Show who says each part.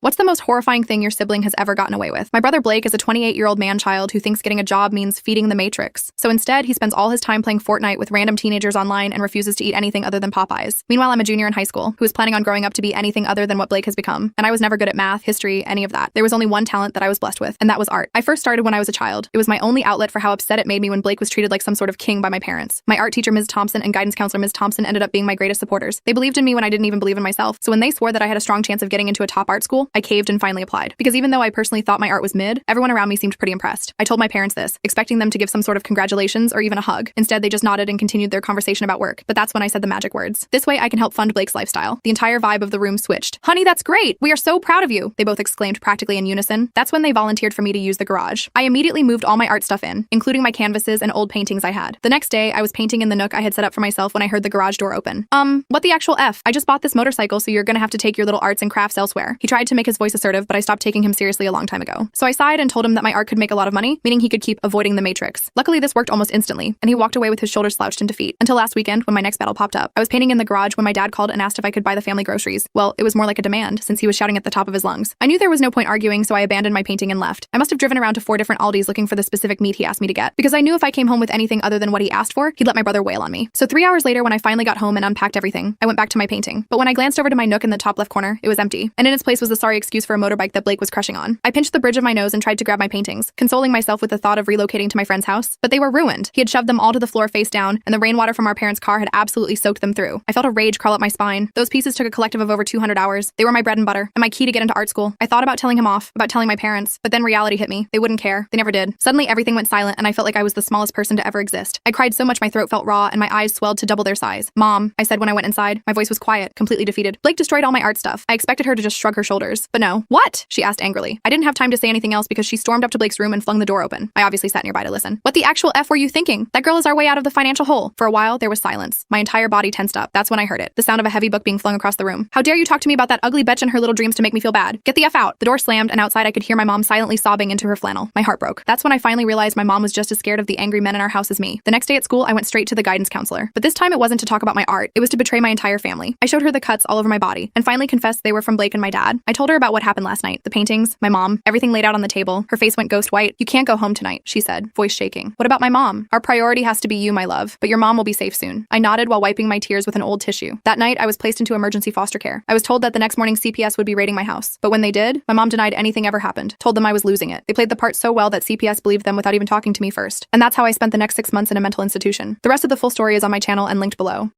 Speaker 1: What's the most horrifying thing your sibling has ever gotten away with? My brother Blake is a 28-year-old man-child who thinks getting a job means feeding the Matrix. So instead, he spends all his time playing Fortnite with random teenagers online and refuses to eat anything other than Popeyes. Meanwhile, I'm a junior in high school who is planning on growing up to be anything other than what Blake has become. And I was never good at math, history, any of that. There was only one talent that I was blessed with, and that was art. I first started when I was a child. It was my only outlet for how upset it made me when Blake was treated like some sort of king by my parents. My art teacher, Ms. Thompson, and guidance counselor, Ms. Thompson, ended up being my greatest supporters. They believed in me when I didn't even believe in myself. So when they swore that I had a strong chance of getting into a top art school, I caved and finally applied. Because even though I personally thought my art was mid, everyone around me seemed pretty impressed. I told my parents this, expecting them to give some sort of congratulations or even a hug. Instead, they just nodded and continued their conversation about work. But that's when I said the magic words. This way I can help fund Blake's lifestyle. The entire vibe of the room switched. "Honey, that's great! We are so proud of you!" they both exclaimed practically in unison. That's when they volunteered for me to use the garage. I immediately moved all my art stuff in, including my canvases and old paintings I had. The next day, I was painting in the nook I had set up for myself when I heard the garage door open. What the actual F? I just bought this motorcycle, so you're gonna have to take your little arts and crafts elsewhere. He tried to make his voice assertive, but I stopped taking him seriously a long time ago. So I sighed and told him that my art could make a lot of money, meaning he could keep avoiding the Matrix. Luckily, this worked almost instantly, and he walked away with his shoulders slouched in defeat. Until last weekend, when my next battle popped up. I was painting in the garage when my dad called and asked if I could buy the family groceries. Well, it was more like a demand, since he was shouting at the top of his lungs. I knew there was no point arguing, so I abandoned my painting and left. I must have driven around to 4 different Aldis looking for the specific meat he asked me to get, because I knew if I came home with anything other than what he asked for, he'd let my brother wail on me. So 3 hours later, when I finally got home and unpacked everything, I went back to my painting. But when I glanced over to my nook in the top left corner, it was empty, and in its place was the sorry excuse for a motorbike that Blake was crushing on. I pinched the bridge of my nose and tried to grab my paintings, consoling myself with the thought of relocating to my friend's house, but they were ruined. He had shoved them all to the floor face down, and the rainwater from our parents' car had absolutely soaked them through. I felt a rage crawl up my spine. Those pieces took a collective of over 200 hours. They were my bread and butter, and my key to get into art school. I thought about telling him off, about telling my parents, but then reality hit me. They wouldn't care. They never did. Suddenly, everything went silent, and I felt like I was the smallest person to ever exist. I cried so much my throat felt raw, and my eyes swelled to double their size. "Mom," I said when I went inside. My voice was quiet, completely defeated. Blake destroyed all my art stuff. I expected her to just shrug her shoulders, but no. "What?" she asked angrily. I didn't have time to say anything else because she stormed up to Blake's room and flung the door open. I obviously sat nearby to listen. "What the actual F were you thinking? That girl is our way out of the financial hole." For a while, there was silence. My entire body tensed up. That's when I heard it. The sound of a heavy book being flung across the room. "How dare you talk to me about that ugly bitch and her little dreams to make me feel bad? Get the F out." The door slammed, and outside I could hear my mom silently sobbing into her flannel. My heart broke. That's when I finally realized my mom was just as scared of the angry men in our house as me. The next day at school, I went straight to the guidance counselor. But this time it wasn't to talk about my art. It was to betray my entire family. I showed her the cuts all over my body, and finally confessed they were from Blake and my dad. I told her about what happened last night. The paintings, my mom, everything laid out on the table. Her face went ghost white. "You can't go home tonight," she said, voice shaking. "What about my mom? Our priority has to be you, my love. But your mom will be safe soon." I nodded while wiping my tears with an old tissue. That night, I was placed into emergency foster care. I was told that the next morning CPS would be raiding my house. But when they did, my mom denied anything ever happened, told them I was losing it. They played the part so well that CPS believed them without even talking to me first. And that's how I spent the next 6 months in a mental institution. The rest of the full story is on my channel and linked below.